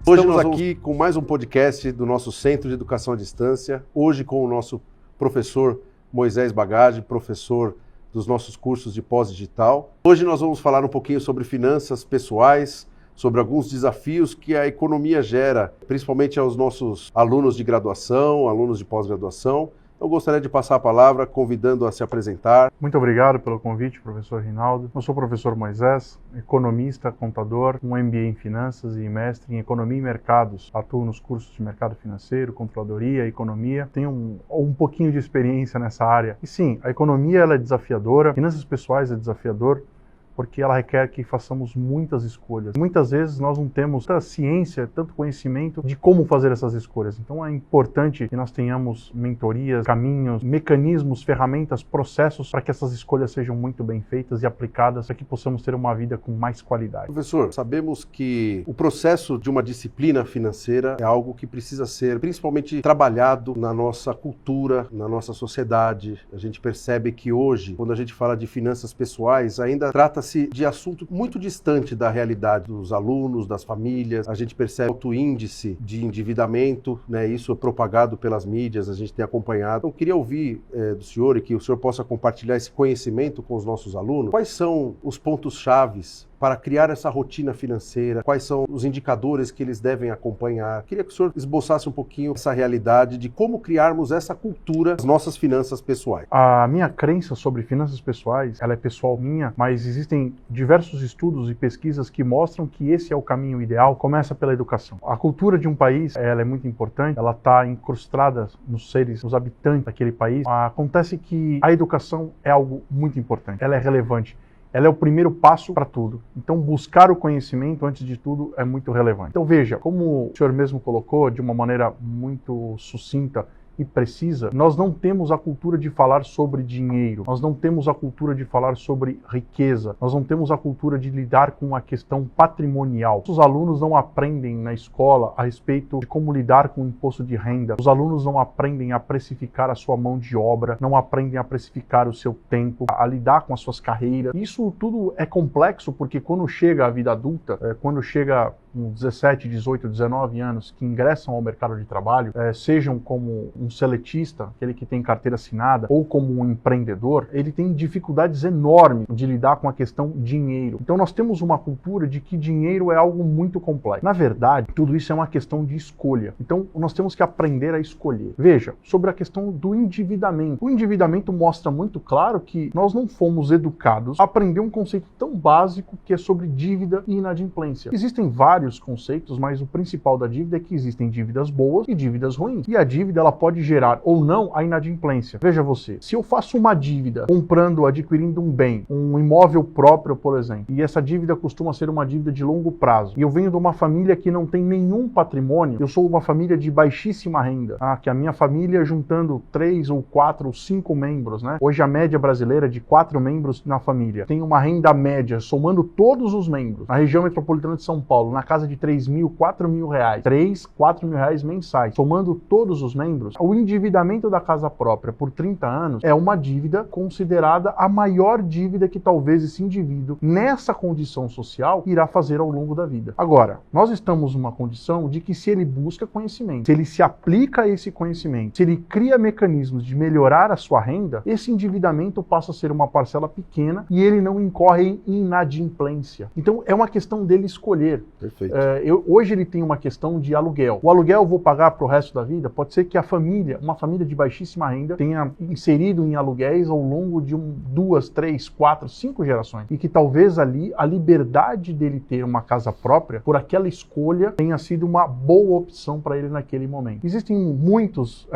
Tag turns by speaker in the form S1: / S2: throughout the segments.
S1: Hoje estamos aqui com mais um podcast do nosso Centro de Educação à Distância, hoje com o nosso professor Moisés Bagage, professor dos nossos cursos de pós-digital. Hoje nós vamos falar um pouquinho sobre finanças pessoais, sobre alguns desafios que a economia gera, principalmente aos nossos alunos de graduação, alunos de pós-graduação. Eu gostaria de passar a palavra, convidando a se apresentar.
S2: Muito obrigado pelo convite, professor Rinaldo. Eu sou o professor Moisés, economista, contador, um MBA em Finanças e mestre em Economia e Mercados. Atuo nos cursos de Mercado Financeiro, Controladoria, Economia. Tenho um pouquinho de experiência nessa área. E sim, a economia ela é desafiadora, finanças pessoais é desafiador, porque ela requer que façamos muitas escolhas. Muitas vezes nós não temos tanta ciência, tanto conhecimento de como fazer essas escolhas. Então é importante que nós tenhamos mentorias, caminhos, mecanismos, ferramentas, processos para que essas escolhas sejam muito bem feitas e aplicadas para que possamos ter uma vida com mais qualidade.
S1: Professor, sabemos que o processo de uma disciplina financeira é algo que precisa ser principalmente trabalhado na nossa cultura, na nossa sociedade. A gente percebe que hoje, quando a gente fala de finanças pessoais, ainda trata de assunto muito distante da realidade dos alunos, das famílias. A gente percebe alto índice de endividamento, né? Isso é propagado pelas mídias, a gente tem acompanhado. Então, eu queria ouvir do senhor e que o senhor possa compartilhar esse conhecimento com os nossos alunos. Quais são os pontos chaves para criar essa rotina financeira? Quais são os indicadores que eles devem acompanhar? Queria que o senhor esboçasse um pouquinho essa realidade de como criarmos essa cultura das nossas finanças pessoais.
S2: A minha crença sobre finanças pessoais, ela é pessoal minha, mas existem diversos estudos e pesquisas que mostram que esse é o caminho ideal. Começa pela educação. A cultura de um país, ela é muito importante, ela está incrustada nos seres, nos habitantes daquele país. Acontece que a educação é algo muito importante, ela é relevante. Ela é o primeiro passo para tudo. Então, buscar o conhecimento, antes de tudo, é muito relevante. Então, veja, como o senhor mesmo colocou, de uma maneira muito sucinta e precisa, nós não temos a cultura de falar sobre dinheiro, nós não temos a cultura de falar sobre riqueza, nós não temos a cultura de lidar com a questão patrimonial. Os alunos não aprendem na escola a respeito de como lidar com o imposto de renda, os alunos não aprendem a precificar a sua mão de obra, não aprendem a precificar o seu tempo, a lidar com as suas carreiras. Isso tudo é complexo porque quando chega a vida adulta, quando chega com 17, 18, 19 anos que ingressam ao mercado de trabalho, sejam como um seletista, aquele que tem carteira assinada, ou como um empreendedor, ele tem dificuldades enormes de lidar com a questão dinheiro. Então nós temos uma cultura de que dinheiro é algo muito complexo. Na verdade, tudo isso é uma questão de escolha. Então nós temos que aprender a escolher. Veja, sobre a questão do endividamento. O endividamento mostra muito claro que nós não fomos educados a aprender um conceito tão básico que é sobre dívida e inadimplência. Existem vários conceitos, mas o principal da dívida é que existem dívidas boas e dívidas ruins. E a dívida ela pode gerar ou não a inadimplência. Veja você, se eu faço uma dívida comprando, adquirindo um bem, um imóvel próprio, por exemplo, e essa dívida costuma ser uma dívida de longo prazo, e eu venho de uma família que não tem nenhum patrimônio, eu sou uma família de baixíssima renda, que a minha família juntando 3 ou 4 ou 5 membros, né? Hoje a média brasileira é de 4 membros na família. Tem uma renda média, somando todos os membros, na região metropolitana de São Paulo, na casa de 3 mil, 4 mil reais, 3, 4 mil reais mensais, somando todos os membros, o endividamento da casa própria por 30 anos é uma dívida considerada a maior dívida que talvez esse indivíduo, nessa condição social, irá fazer ao longo da vida. Agora, nós estamos numa condição de que se ele busca conhecimento, se ele se aplica a esse conhecimento, se ele cria mecanismos de melhorar a sua renda, esse endividamento passa a ser uma parcela pequena e ele não incorre em inadimplência. Então, é uma questão dele escolher.
S1: Perfeito.
S2: Hoje ele tem uma questão de aluguel. O aluguel eu vou pagar para o resto da vida? Pode ser que uma família de baixíssima renda tenha inserido em aluguéis ao longo de 2, 3, 4, 5 gerações. E que talvez ali a liberdade dele ter uma casa própria, por aquela escolha, tenha sido uma boa opção para ele naquele momento. Existem muitos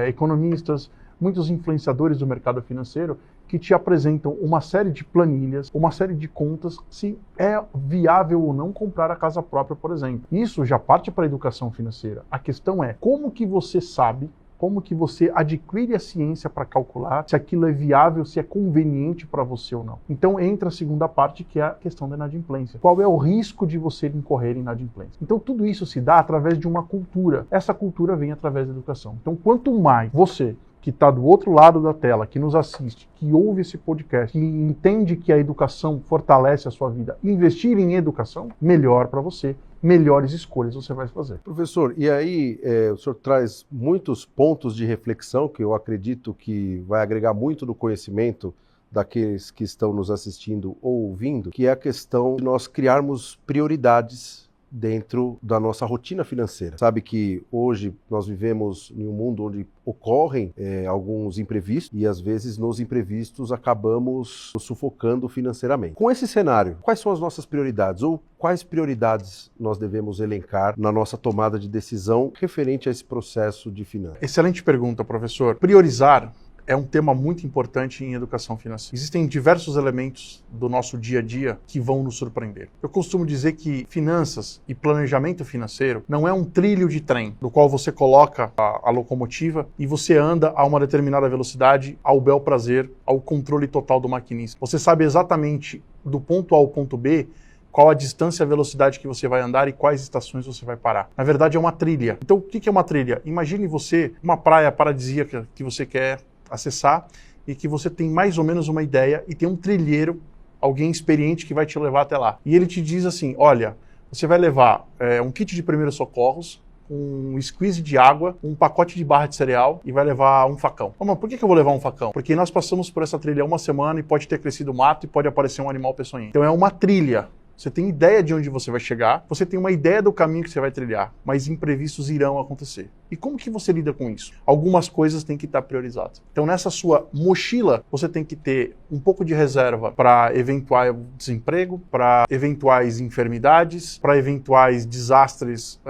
S2: economistas, muitos influenciadores do mercado financeiro que te apresentam uma série de planilhas, uma série de contas, se é viável ou não comprar a casa própria, por exemplo. Isso já parte para a educação financeira. A questão é como que você sabe, como que você adquire a ciência para calcular se aquilo é viável, se é conveniente para você ou não. Então entra a segunda parte, que é a questão da inadimplência. Qual é o risco de você incorrer em inadimplência? Então tudo isso se dá através de uma cultura. Essa cultura vem através da educação. Então quanto mais você que está do outro lado da tela, que nos assiste, que ouve esse podcast, que entende que a educação fortalece a sua vida, investir em educação, melhor para você melhores escolhas você vai fazer.
S1: Professor, e aí o senhor traz muitos pontos de reflexão que eu acredito que vai agregar muito no conhecimento daqueles que estão nos assistindo ou ouvindo, que é a questão de nós criarmos prioridades dentro da nossa rotina financeira. Sabe que hoje nós vivemos em um mundo onde ocorrem alguns imprevistos e às vezes nos imprevistos acabamos nos sufocando financeiramente. Com esse cenário, quais são as nossas prioridades ou quais prioridades nós devemos elencar na nossa tomada de decisão referente a esse processo de finanças?
S2: Excelente pergunta, professor. Priorizar é um tema muito importante em educação financeira. Existem diversos elementos do nosso dia a dia que vão nos surpreender. Eu costumo dizer que finanças e planejamento financeiro não é um trilho de trem, do qual você coloca a locomotiva e você anda a uma determinada velocidade, ao bel prazer, ao controle total do maquinista. Você sabe exatamente do ponto A ao ponto B qual a distância e a velocidade que você vai andar e quais estações você vai parar. Na verdade, é uma trilha. Então, o que é uma trilha? Imagine você uma praia paradisíaca que você quer acessar e que você tem mais ou menos uma ideia e tem um trilheiro, alguém experiente que vai te levar até lá. E ele te diz assim, olha, você vai levar um kit de primeiros socorros, um squeeze de água, um pacote de barra de cereal e vai levar um facão. Mas por que eu vou levar um facão? Porque nós passamos por essa trilha uma semana e pode ter crescido mato e pode aparecer um animal peçonhento. Então é uma trilha. Você tem ideia de onde você vai chegar, você tem uma ideia do caminho que você vai trilhar, mas imprevistos irão acontecer. E como que você lida com isso? Algumas coisas têm que estar priorizadas. Então nessa sua mochila, você tem que ter um pouco de reserva para eventual desemprego, para eventuais enfermidades, para eventuais desastres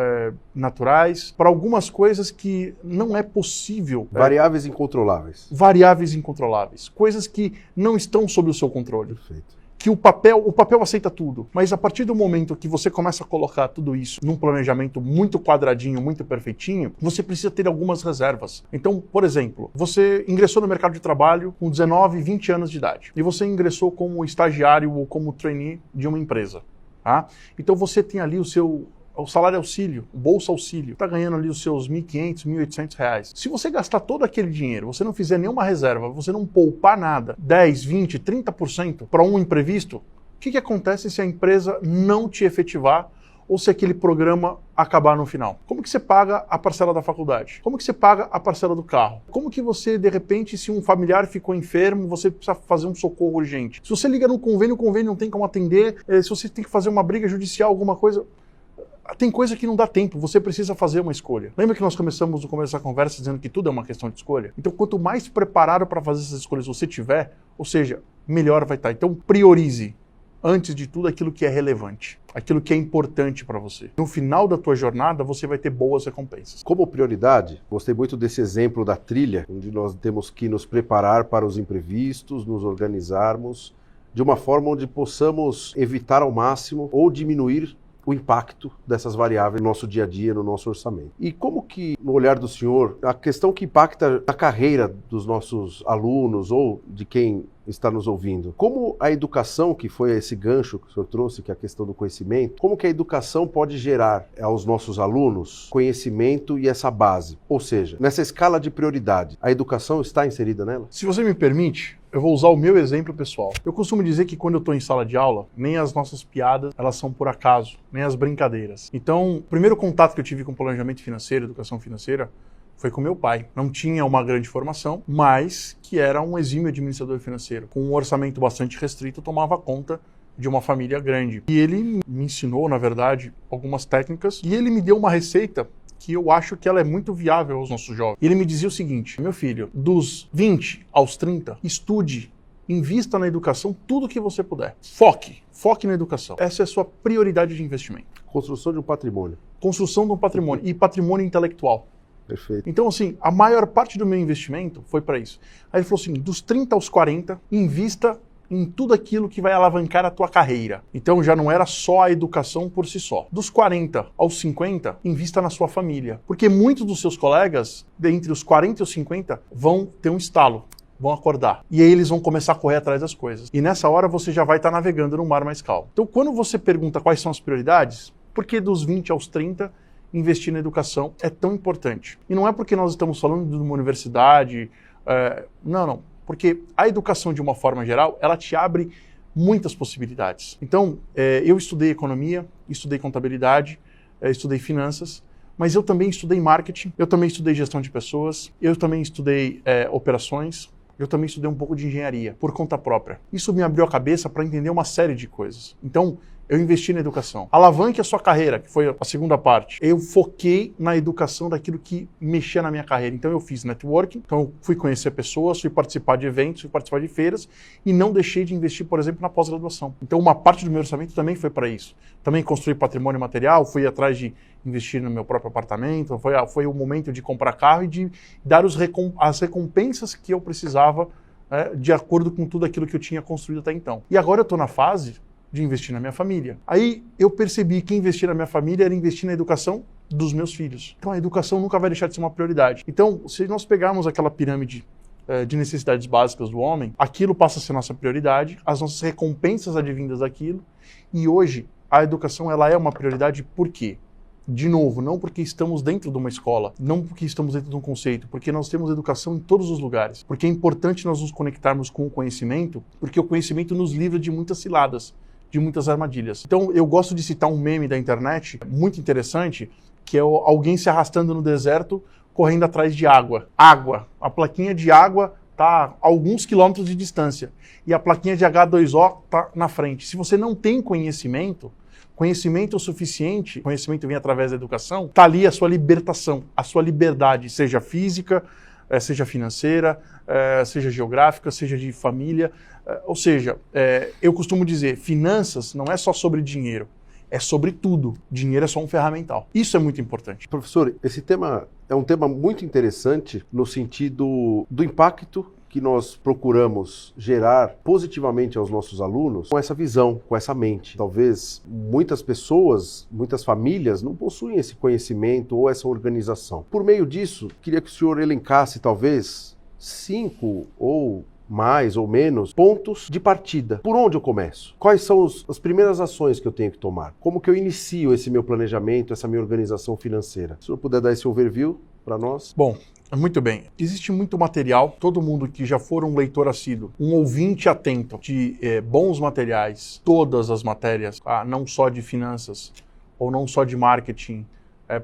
S2: naturais, para algumas coisas que não é possível.
S1: Variáveis incontroláveis.
S2: Variáveis incontroláveis. Coisas que não estão sob o seu controle.
S1: Perfeito.
S2: Que o papel aceita tudo, mas a partir do momento que você começa a colocar tudo isso num planejamento muito quadradinho, muito perfeitinho, você precisa ter algumas reservas. Então, por exemplo, você ingressou no mercado de trabalho com 19, 20 anos de idade e você ingressou como estagiário ou como trainee de uma empresa. Tá? Então você tem ali o salário auxílio, o bolsa auxílio, está ganhando ali os seus R$1.500, R$1.800. Se você gastar todo aquele dinheiro, você não fizer nenhuma reserva, você não poupar nada, 10, 20, 30% para um imprevisto, o que acontece se a empresa não te efetivar ou se aquele programa acabar no final? Como que você paga a parcela da faculdade? Como que você paga a parcela do carro? Como que você, de repente, se um familiar ficou enfermo, você precisa fazer um socorro urgente? Se você liga no convênio, o convênio não tem como atender, se você tem que fazer uma briga judicial, alguma coisa... Tem coisa que não dá tempo, você precisa fazer uma escolha. Lembra que nós começamos no começo da conversa dizendo que tudo é uma questão de escolha? Então, quanto mais preparado para fazer essas escolhas você tiver, ou seja, melhor vai estar. Então, priorize, antes de tudo, aquilo que é relevante, aquilo que é importante para você. No final da tua jornada, você vai ter boas recompensas.
S1: Como prioridade, gostei muito desse exemplo da trilha, onde nós temos que nos preparar para os imprevistos, nos organizarmos, de uma forma onde possamos evitar ao máximo ou diminuir o impacto dessas variáveis no nosso dia a dia, no nosso orçamento. E como que, no olhar do senhor, a questão que impacta a carreira dos nossos alunos ou de quem está nos ouvindo, como a educação, que foi esse gancho que o senhor trouxe, que é a questão do conhecimento, como que a educação pode gerar aos nossos alunos conhecimento e essa base? Ou seja, nessa escala de prioridade, a educação está inserida nela?
S2: Se você me permite, eu vou usar o meu exemplo pessoal. Eu costumo dizer que quando eu estou em sala de aula, nem as nossas piadas, elas são por acaso, nem as brincadeiras. Então, o primeiro contato que eu tive com planejamento financeiro, educação financeira, foi com meu pai. Não tinha uma grande formação, mas que era um exímio administrador financeiro. Com um orçamento bastante restrito, tomava conta de uma família grande. E ele me ensinou, na verdade, algumas técnicas e ele me deu uma receita que eu acho que ela é muito viável aos nossos jovens. Ele me dizia o seguinte: meu filho, dos 20 aos 30, estude, invista na educação tudo que você puder. Foque na educação. Essa é a sua prioridade de investimento.
S1: Construção de um patrimônio.
S2: Construção de um patrimônio e patrimônio intelectual.
S1: Perfeito.
S2: Então, assim, a maior parte do meu investimento foi para isso. Aí ele falou assim, dos 30 aos 40, invista em tudo aquilo que vai alavancar a tua carreira. Então já não era só a educação por si só. Dos 40 aos 50, invista na sua família. Porque muitos dos seus colegas, entre os 40 e os 50, vão ter um estalo, vão acordar. E aí eles vão começar a correr atrás das coisas. E nessa hora você já vai estar navegando num mar mais calmo. Então quando você pergunta quais são as prioridades, por que dos 20 aos 30 investir na educação é tão importante? E não é porque nós estamos falando de uma universidade, não. Porque a educação, de uma forma geral, ela te abre muitas possibilidades. Então, eu estudei economia, estudei contabilidade, estudei finanças, mas eu também estudei marketing, eu também estudei gestão de pessoas, eu também estudei operações, eu também estudei um pouco de engenharia, por conta própria. Isso me abriu a cabeça para entender uma série de coisas. Então, eu investi na educação. Alavanque a sua carreira, que foi a segunda parte. Eu foquei na educação daquilo que mexia na minha carreira. Então eu fiz networking, então eu fui conhecer pessoas, fui participar de eventos, fui participar de feiras e não deixei de investir, por exemplo, na pós-graduação. Então uma parte do meu orçamento também foi para isso. Também construí patrimônio material, fui atrás de investir no meu próprio apartamento, foi o momento de comprar carro e de dar as recompensas que eu precisava de acordo com tudo aquilo que eu tinha construído até então. E agora eu estou na fase de investir na minha família. Aí eu percebi que investir na minha família era investir na educação dos meus filhos. Então a educação nunca vai deixar de ser uma prioridade. Então, se nós pegarmos aquela pirâmide de necessidades básicas do homem, aquilo passa a ser nossa prioridade, as nossas recompensas advindas daquilo, e hoje a educação ela é uma prioridade por quê? De novo, não porque estamos dentro de uma escola, não porque estamos dentro de um conceito, porque nós temos educação em todos os lugares. Porque é importante nós nos conectarmos com o conhecimento, porque o conhecimento nos livra de muitas ciladas, de muitas armadilhas. Então, eu gosto de citar um meme da internet, muito interessante, que é alguém se arrastando no deserto, correndo atrás de água. Água. A plaquinha de água está a alguns quilômetros de distância. E a plaquinha de H2O está na frente. Se você não tem conhecimento o suficiente, conhecimento vem através da educação, está ali a sua libertação, a sua liberdade, seja física, seja financeira, seja geográfica, seja de família. Ou seja, eu costumo dizer, finanças não é só sobre dinheiro, é sobre tudo. Dinheiro é só um ferramental. Isso é muito importante.
S1: Professor, esse tema é um tema muito interessante no sentido do impacto que nós procuramos gerar positivamente aos nossos alunos com essa visão, com essa mente. Talvez muitas pessoas, muitas famílias não possuem esse conhecimento ou essa organização. Por meio disso, queria que o senhor elencasse talvez 5 ou mais ou menos pontos de partida. Por onde eu começo? Quais são as primeiras ações que eu tenho que tomar? Como que eu inicio esse meu planejamento, essa minha organização financeira? Se o senhor puder dar esse overview para nós.
S2: Bom, muito bem. Existe muito material, todo mundo que já for um leitor assíduo, um ouvinte atento de bons materiais, todas as matérias, não só de finanças ou não só de marketing,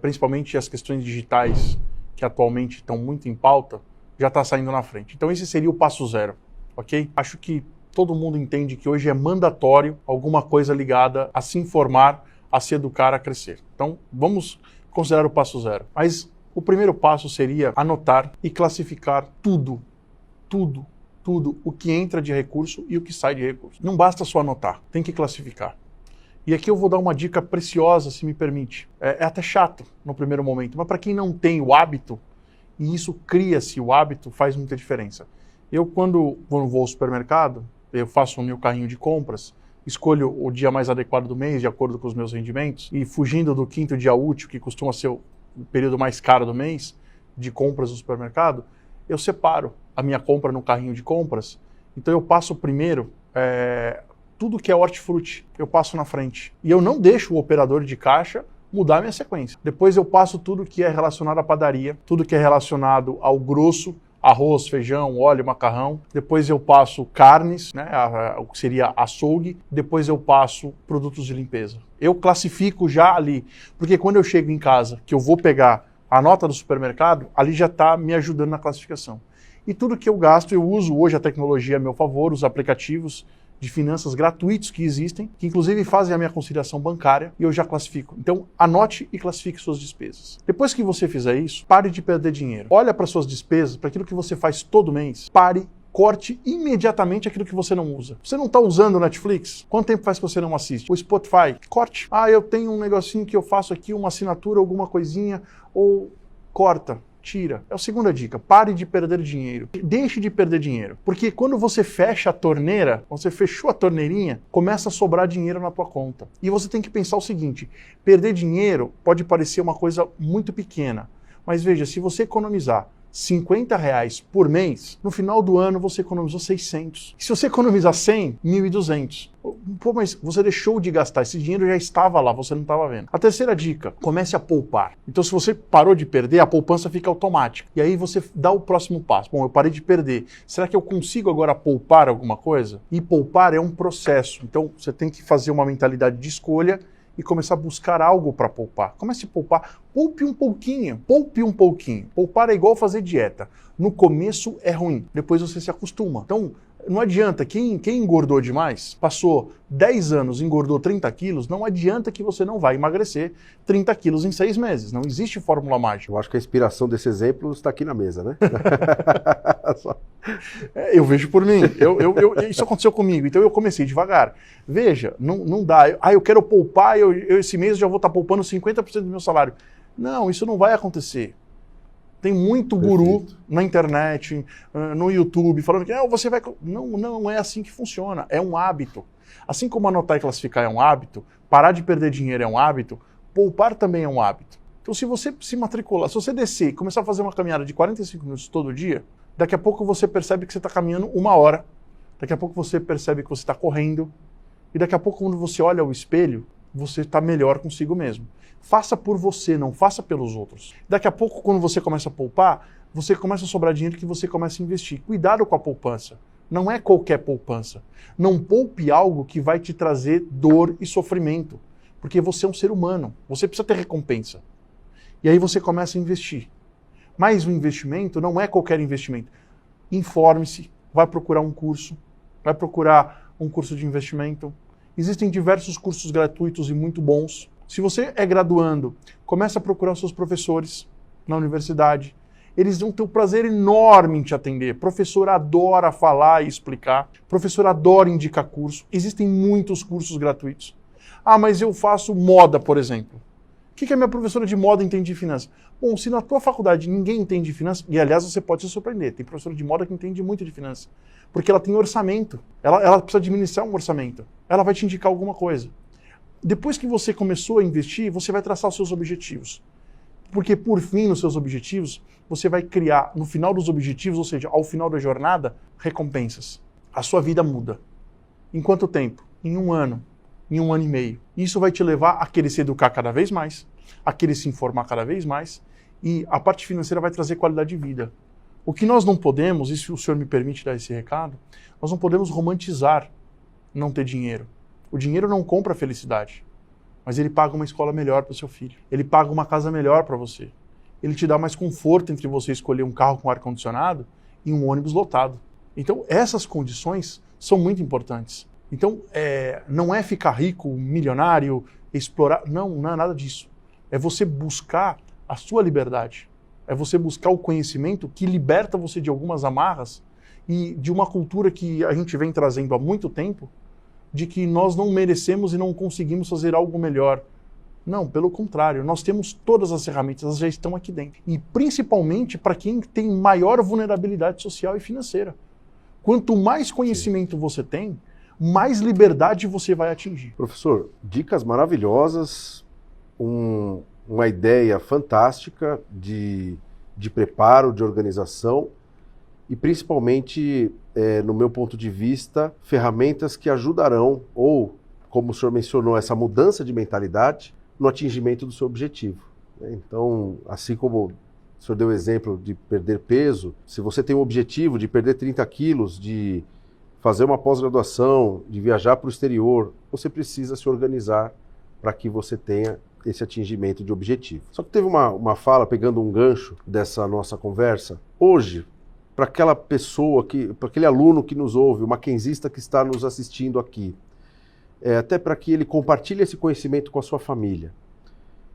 S2: principalmente as questões digitais que atualmente estão muito em pauta, já está saindo na frente. Então esse seria o passo zero, ok? Acho que todo mundo entende que hoje é mandatório alguma coisa ligada a se informar, a se educar, a crescer. Então vamos considerar o passo zero. Mas o primeiro passo seria anotar e classificar tudo o que entra de recurso e o que sai de recurso. Não basta só anotar, tem que classificar. E aqui eu vou dar uma dica preciosa, se me permite. É até chato no primeiro momento, mas para quem não tem o hábito, e isso cria-se o hábito, faz muita diferença. Eu, quando vou ao supermercado, eu faço o meu carrinho de compras, escolho o dia mais adequado do mês, de acordo com os meus rendimentos, e fugindo do 5º dia útil, que costuma ser o período mais caro do mês, de compras no supermercado, eu separo a minha compra no carrinho de compras. Então eu passo primeiro tudo que é hortifruti, eu passo na frente. E eu não deixo o operador de caixa mudar a minha sequência. Depois eu passo tudo que é relacionado à padaria, tudo que é relacionado ao grosso, arroz, feijão, óleo, macarrão. Depois eu passo carnes, né, o que seria açougue. Depois eu passo produtos de limpeza. Eu classifico já ali, porque quando eu chego em casa, que eu vou pegar a nota do supermercado, ali já está me ajudando na classificação. E tudo que eu gasto, eu uso hoje a tecnologia a meu favor, os aplicativos de finanças gratuitos que existem, que inclusive fazem a minha conciliação bancária, e eu já classifico. Então, anote e classifique suas despesas. Depois que você fizer isso, pare de perder dinheiro. Olha para suas despesas, para aquilo que você faz todo mês, pare, corte imediatamente aquilo que você não usa. Você não está usando o Netflix? Quanto tempo faz que você não assiste? O Spotify? Corte. Eu tenho um negocinho que eu faço aqui, uma assinatura, alguma coisinha, ou corta. Tira. É a segunda dica. Pare de perder dinheiro. Deixe de perder dinheiro. Porque quando você fecha a torneira, você fechou a torneirinha, começa a sobrar dinheiro na tua conta. E você tem que pensar o seguinte, perder dinheiro pode parecer uma coisa muito pequena, mas veja, se você economizar R$ 50 por mês, no final do ano você economizou 600. E se você economizar 100, 1.200. Pô, mas você deixou de gastar, esse dinheiro já estava lá, você não estava vendo. A terceira dica, comece a poupar. Então se você parou de perder, a poupança fica automática. E aí você dá o próximo passo. Bom, eu parei de perder. Será que eu consigo agora poupar alguma coisa? E poupar é um processo. Então você tem que fazer uma mentalidade de escolha e começar a buscar algo para poupar. Comece a poupar, poupe um pouquinho, poupe um pouquinho. Poupar é igual fazer dieta. No começo é ruim, depois você se acostuma. Então, não adianta, quem engordou demais, passou 10 anos e engordou 30 quilos, não adianta que você não vai emagrecer 30 quilos em 6 meses. Não existe fórmula mágica.
S1: Eu acho que a inspiração desse exemplo está aqui na mesa, né?
S2: Eu vejo por mim. Isso aconteceu comigo, então eu comecei devagar. Veja, não dá. Eu quero poupar, esse mês eu já vou estar poupando 50% do meu salário. Não, isso não vai acontecer. Tem muito guru na internet, no YouTube, falando que você vai... Não é assim que funciona. É um hábito. Assim como anotar e classificar é um hábito, parar de perder dinheiro é um hábito, poupar também é um hábito. Então se você se matricular, se você descer e começar a fazer uma caminhada de 45 minutos todo dia, daqui a pouco você percebe que você está caminhando 1 hora, daqui a pouco você percebe que você está correndo, e daqui a pouco quando você olha ao espelho, você está melhor consigo mesmo. Faça por você, não faça pelos outros. Daqui a pouco, quando você começa a poupar, você começa a sobrar dinheiro que você começa a investir. Cuidado com a poupança. Não é qualquer poupança. Não poupe algo que vai te trazer dor e sofrimento. Porque você é um ser humano. Você precisa ter recompensa. E aí você começa a investir. Mas o investimento não é qualquer investimento. Informe-se, vai procurar um curso de investimento. Existem diversos cursos gratuitos e muito bons. Se você é graduando, comece a procurar os seus professores na universidade. Eles vão ter um prazer enorme em te atender. Professor adora falar e explicar. Professor adora indicar curso. Existem muitos cursos gratuitos. Ah, mas eu faço moda, por exemplo. O que a minha professora de moda entende de finanças? Bom, se na tua faculdade ninguém entende de finanças, e aliás você pode se surpreender, tem professora de moda que entende muito de finanças, porque ela tem orçamento, ela precisa administrar um orçamento, ela vai te indicar alguma coisa. Depois que você começou a investir, você vai traçar os seus objetivos. Porque por fim, nos seus objetivos, você vai criar, no final dos objetivos, ou seja, ao final da jornada, recompensas. A sua vida muda. Em quanto tempo? Em 1 ano. Em 1 ano e meio. Isso vai te levar a querer se educar cada vez mais, a querer se informar cada vez mais, e a parte financeira vai trazer qualidade de vida. O que nós não podemos, e se o senhor me permite dar esse recado, nós não podemos romantizar não ter dinheiro. O dinheiro não compra felicidade, mas ele paga uma escola melhor para o seu filho. Ele paga uma casa melhor para você. Ele te dá mais conforto entre você escolher um carro com ar-condicionado e um ônibus lotado. Então, essas condições são muito importantes. Então, não é ficar rico, milionário, explorar... Não é nada disso. É você buscar a sua liberdade. É você buscar o conhecimento que liberta você de algumas amarras e de uma cultura que a gente vem trazendo há muito tempo, de que nós não merecemos e não conseguimos fazer algo melhor. Não, pelo contrário, nós temos todas as ferramentas, elas já estão aqui dentro. E principalmente para quem tem maior vulnerabilidade social e financeira. Quanto mais conhecimento você tem, mais liberdade você vai atingir.
S1: Professor, dicas maravilhosas, uma ideia fantástica de preparo, de organização e principalmente, no meu ponto de vista, ferramentas que ajudarão, ou, como o senhor mencionou, essa mudança de mentalidade no atingimento do seu objetivo. Então, assim como o senhor deu o exemplo de perder peso, se você tem o objetivo de perder 30 quilos, de fazer uma pós-graduação, de viajar para o exterior, você precisa se organizar para que você tenha esse atingimento de objetivo. Só que teve uma fala, pegando um gancho dessa nossa conversa, hoje, para aquela pessoa, para aquele aluno que nos ouve, o mackenzista que está nos assistindo aqui, até para que ele compartilhe esse conhecimento com a sua família.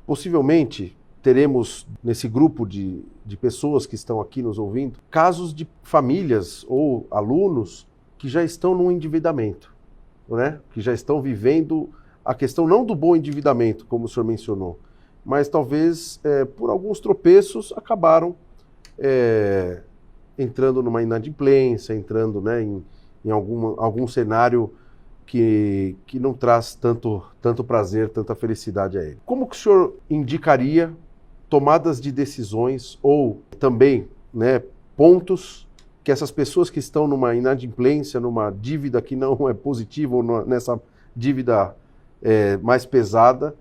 S1: Possivelmente, teremos nesse grupo de pessoas que estão aqui nos ouvindo, casos de famílias ou alunos que já estão no endividamento, né? Que já estão vivendo a questão não do bom endividamento, como o senhor mencionou, mas talvez por alguns tropeços acabaram entrando numa inadimplência, entrando, né, em algum cenário que não traz tanto prazer, tanta felicidade a ele. Como que o senhor indicaria tomadas de decisões ou também né, pontos que essas pessoas que estão numa inadimplência, numa dívida que não é positiva, ou nessa dívida mais pesada,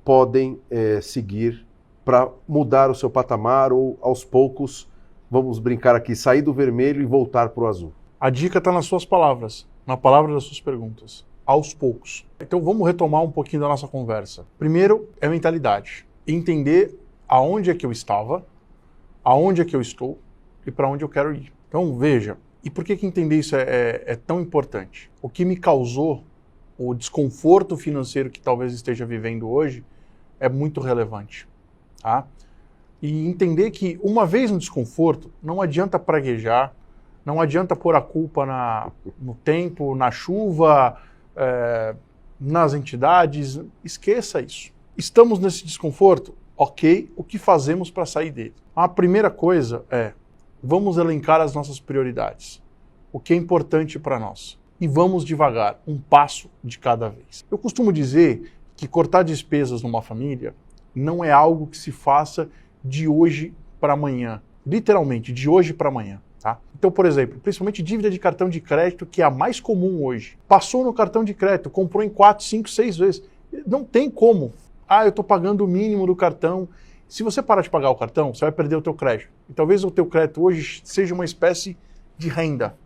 S1: podem seguir para mudar o seu patamar ou, aos poucos, vamos brincar aqui, sair do vermelho e voltar para o azul?
S2: A dica está nas suas palavras, na palavra das suas perguntas. Aos poucos. Então vamos retomar um pouquinho da nossa conversa. Primeiro é mentalidade. Entender aonde é que eu estava, aonde é que eu estou e para onde eu quero ir. Então veja, e por que entender isso é tão importante? O que me causou o desconforto financeiro que talvez esteja vivendo hoje é muito relevante. Tá? E entender que uma vez no desconforto, não adianta praguejar, não adianta pôr a culpa no tempo, na chuva, nas entidades, esqueça isso. Estamos nesse desconforto? Ok, o que fazemos para sair dele? A primeira coisa vamos elencar as nossas prioridades. O que é importante para nós. E vamos devagar, um passo de cada vez. Eu costumo dizer que cortar despesas numa família não é algo que se faça de hoje para amanhã. Literalmente, de hoje para amanhã. Tá? Então, por exemplo, principalmente dívida de cartão de crédito, que é a mais comum hoje. Passou no cartão de crédito, comprou em 4, 5, 6 vezes. Não tem como. Eu estou pagando o mínimo do cartão. Se você parar de pagar o cartão, você vai perder o teu crédito. E talvez o teu crédito hoje seja uma espécie de renda.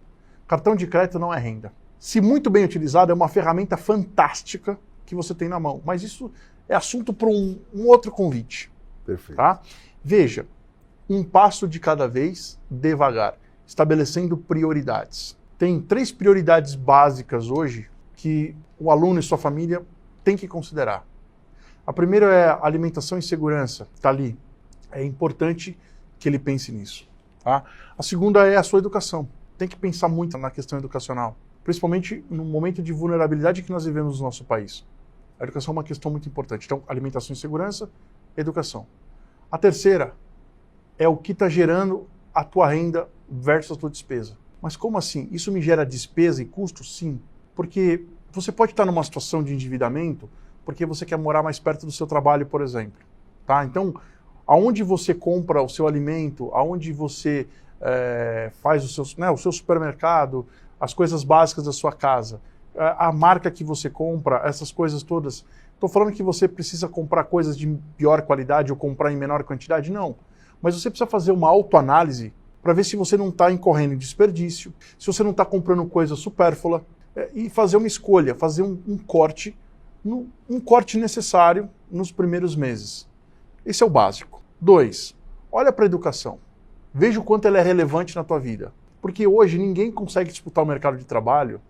S2: Cartão de crédito não é renda. Se muito bem utilizado, é uma ferramenta fantástica que você tem na mão. Mas isso é assunto para um outro convite.
S1: Perfeito.
S2: Tá? Veja, um passo de cada vez, devagar. Estabelecendo prioridades. Tem 3 prioridades básicas hoje que o aluno e sua família têm que considerar. A primeira é alimentação e segurança, está ali. É importante que ele pense nisso. Tá? A segunda é a sua educação. Tem que pensar muito na questão educacional, principalmente no momento de vulnerabilidade que nós vivemos no nosso país. A educação é uma questão muito importante. Então, alimentação e segurança, educação. A terceira é o que está gerando a tua renda versus a tua despesa. Mas como assim? Isso me gera despesa e custo? Sim. Porque você pode estar numa situação de endividamento porque você quer morar mais perto do seu trabalho, por exemplo. Tá? Então, aonde você compra o seu alimento, aonde você faz o seu supermercado, as coisas básicas da sua casa, a marca que você compra, essas coisas todas. Estou falando que você precisa comprar coisas de pior qualidade ou comprar em menor quantidade? Não. Mas você precisa fazer uma autoanálise para ver se você não está incorrendo em desperdício, se você não está comprando coisa supérflua, e fazer uma escolha, fazer um corte, um corte necessário nos primeiros meses. Esse é o básico. 2, olha para a educação. Veja o quanto ela é relevante na tua vida. Porque hoje ninguém consegue disputar o mercado de trabalho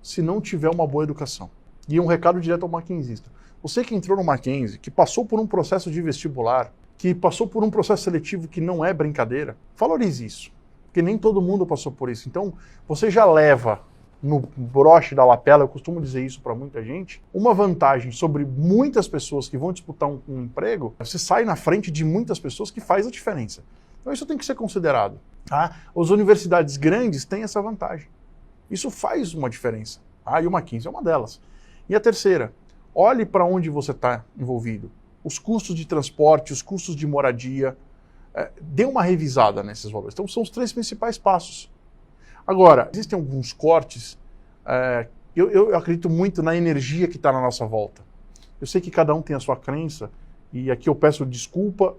S2: se não tiver uma boa educação. E um recado direto ao maquinzista. Você que entrou no Mackenzie, que passou por um processo de vestibular, que passou por um processo seletivo que não é brincadeira, valorize isso. Porque nem todo mundo passou por isso. Então, você já leva no broche da lapela, eu costumo dizer isso para muita gente, uma vantagem sobre muitas pessoas que vão disputar um emprego, você sai na frente de muitas pessoas que faz a diferença. Então isso tem que ser considerado. Tá? As universidades grandes têm essa vantagem. Isso faz uma diferença. E o Mackenzie é uma delas. E a terceira, olhe para onde você está envolvido. Os custos de transporte, os custos de moradia, dê uma revisada nesses valores. Então são os 3 principais passos. Agora, existem alguns cortes, eu acredito muito na energia que está na nossa volta. Eu sei que cada um tem a sua crença, e aqui eu peço desculpa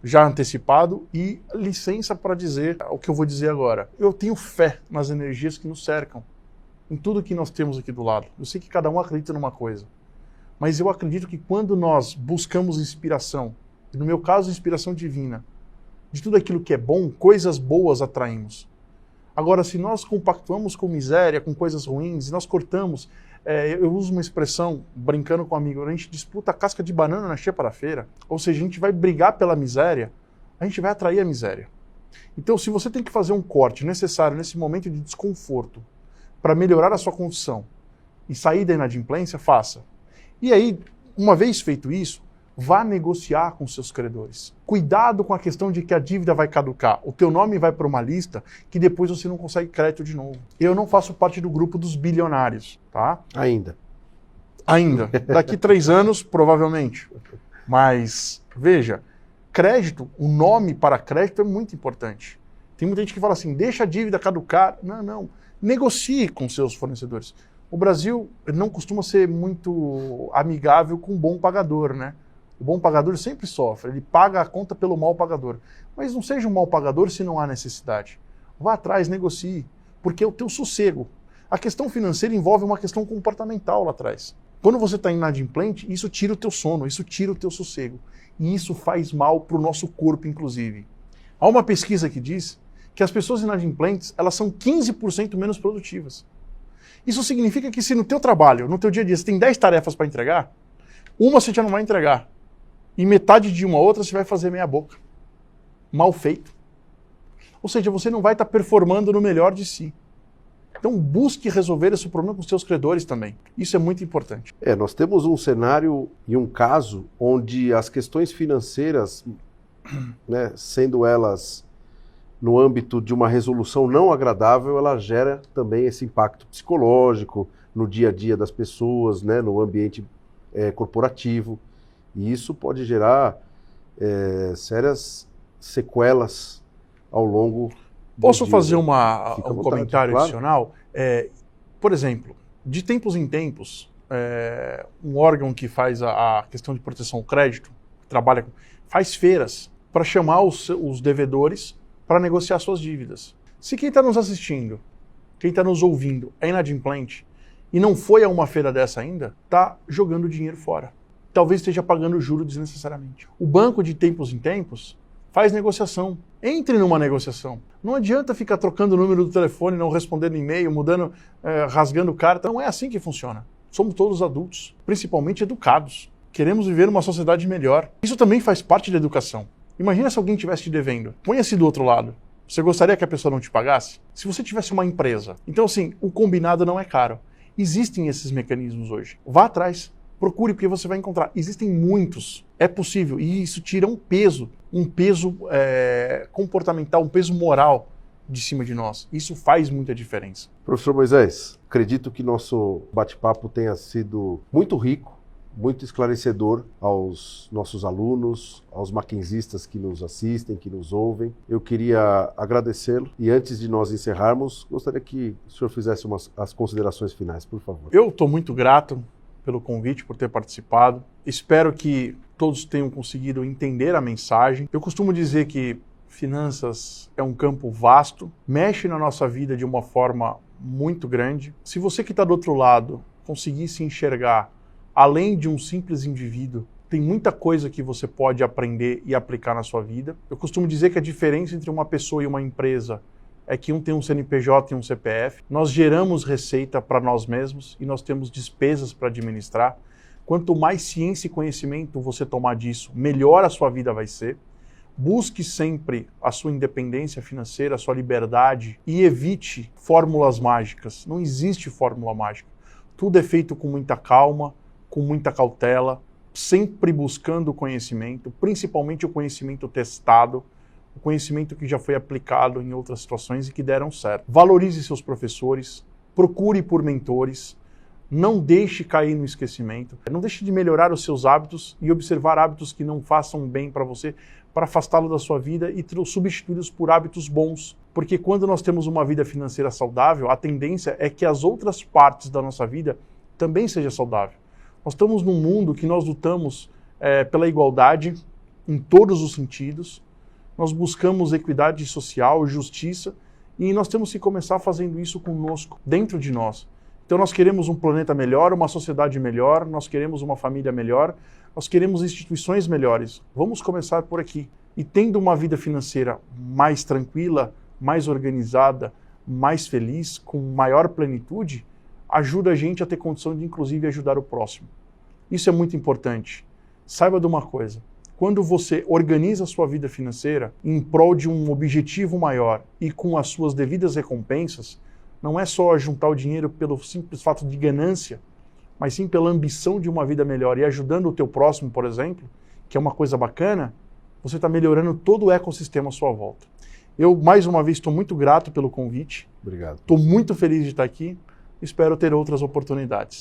S2: já antecipado e licença para dizer o que eu vou dizer agora. Eu tenho fé nas energias que nos cercam, em tudo que nós temos aqui do lado. Eu sei que cada um acredita numa coisa, mas eu acredito que quando nós buscamos inspiração, e no meu caso inspiração divina, de tudo aquilo que é bom, coisas boas atraímos. Agora, se nós compactuamos com miséria, com coisas ruins, e nós cortamos, eu uso uma expressão, brincando com um amigo, a gente disputa a casca de banana na xepa-feira, ou seja, a gente vai brigar pela miséria, a gente vai atrair a miséria. Então, se você tem que fazer um corte necessário nesse momento de desconforto para melhorar a sua condição e sair da inadimplência, faça. E aí, uma vez feito isso, vá negociar com seus credores. Cuidado com a questão de que a dívida vai caducar. O teu nome vai para uma lista que depois você não consegue crédito de novo. Eu não faço parte do grupo dos bilionários, tá?
S1: Ainda.
S2: Daqui 3 anos, provavelmente. Mas, veja, crédito, o nome para crédito é muito importante. Tem muita gente que fala assim, deixa a dívida caducar. Não, não. Negocie com seus fornecedores. O Brasil não costuma ser muito amigável com o bom pagador, né? O bom pagador sempre sofre, ele paga a conta pelo mal pagador. Mas não seja um mal pagador se não há necessidade. Vá atrás, negocie, porque é o teu sossego. A questão financeira envolve uma questão comportamental lá atrás. Quando você está inadimplente, isso tira o teu sono, isso tira o teu sossego. E isso faz mal para o nosso corpo, inclusive. Há uma pesquisa que diz que as pessoas inadimplentes, elas são 15% menos produtivas. Isso significa que se no teu trabalho, no teu dia a dia, você tem 10 tarefas para entregar, uma você já não vai entregar. E metade de uma outra você vai fazer meia boca. Mal feito. Ou seja, você não vai estar performando no melhor de si. Então busque resolver esse problema com os seus credores também. Isso é muito importante.
S1: Nós temos um cenário e um caso onde as questões financeiras, né, sendo elas no âmbito de uma resolução não agradável, ela gera também esse impacto psicológico no dia a dia das pessoas, né, no ambiente corporativo. E isso pode gerar sérias sequelas ao longo do
S2: Posso
S1: dia,
S2: fazer
S1: né?
S2: um comentário
S1: claro.
S2: adicional? Por exemplo, de tempos em tempos, um órgão que faz a questão de proteção ao crédito, faz feiras para chamar os devedores para negociar suas dívidas. Se quem está nos assistindo, quem está nos ouvindo é inadimplente e não foi a uma feira dessa ainda, está jogando dinheiro fora. Talvez esteja pagando juros desnecessariamente. O banco, de tempos em tempos, faz negociação. Entre numa negociação. Não adianta ficar trocando o número do telefone, não respondendo e-mail, mudando, rasgando carta. Não é assim que funciona. Somos todos adultos, principalmente educados. Queremos viver uma sociedade melhor. Isso também faz parte da educação. Imagina se alguém estivesse te devendo. Ponha-se do outro lado. Você gostaria que a pessoa não te pagasse? Se você tivesse uma empresa. Então, assim, o combinado não é caro. Existem esses mecanismos hoje. Vá atrás. Procure, porque você vai encontrar. Existem muitos. É possível. E isso tira um peso comportamental, um peso moral de cima de nós. Isso faz muita diferença.
S1: Professor Moisés, acredito que nosso bate-papo tenha sido muito rico, muito esclarecedor aos nossos alunos, aos mackenzistas que nos assistem, que nos ouvem. Eu queria agradecê-lo e antes de nós encerrarmos, gostaria que o senhor fizesse as considerações finais, por favor.
S2: Eu estou muito grato pelo convite, por ter participado. Espero que todos tenham conseguido entender a mensagem. Eu costumo dizer que finanças é um campo vasto, mexe na nossa vida de uma forma muito grande. Se você que está do outro lado conseguir se enxergar além de um simples indivíduo, tem muita coisa que você pode aprender e aplicar na sua vida. Eu costumo dizer que a diferença entre uma pessoa e uma empresa é que um tem um CNPJ e um CPF. Nós geramos receita para nós mesmos e nós temos despesas para administrar. Quanto mais ciência e conhecimento você tomar disso, melhor a sua vida vai ser. Busque sempre a sua independência financeira, a sua liberdade e evite fórmulas mágicas. Não existe fórmula mágica. Tudo é feito com muita calma, com muita cautela, sempre buscando o conhecimento, principalmente o conhecimento testado, o conhecimento que já foi aplicado em outras situações e que deram certo. Valorize seus professores, procure por mentores, não deixe cair no esquecimento, não deixe de melhorar os seus hábitos e observar hábitos que não façam bem para você, para afastá-lo da sua vida e substituí-los por hábitos bons. Porque quando nós temos uma vida financeira saudável, a tendência é que as outras partes da nossa vida também seja saudável. Nós estamos num mundo que nós lutamos pela igualdade em todos os sentidos, nós buscamos equidade social, justiça, e nós temos que começar fazendo isso conosco, dentro de nós. Então nós queremos um planeta melhor, uma sociedade melhor, nós queremos uma família melhor, nós queremos instituições melhores. Vamos começar por aqui. E tendo uma vida financeira mais tranquila, mais organizada, mais feliz, com maior plenitude, ajuda a gente a ter condição de, inclusive, ajudar o próximo. Isso é muito importante. Saiba de uma coisa, quando você organiza a sua vida financeira em prol de um objetivo maior e com as suas devidas recompensas, não é só juntar o dinheiro pelo simples fato de ganância, mas sim pela ambição de uma vida melhor e ajudando o teu próximo, por exemplo, que é uma coisa bacana, você está melhorando todo o ecossistema à sua volta. Eu, mais uma vez, estou muito grato pelo convite.
S1: Obrigado.
S2: Estou muito feliz de estar aqui. Espero ter outras oportunidades.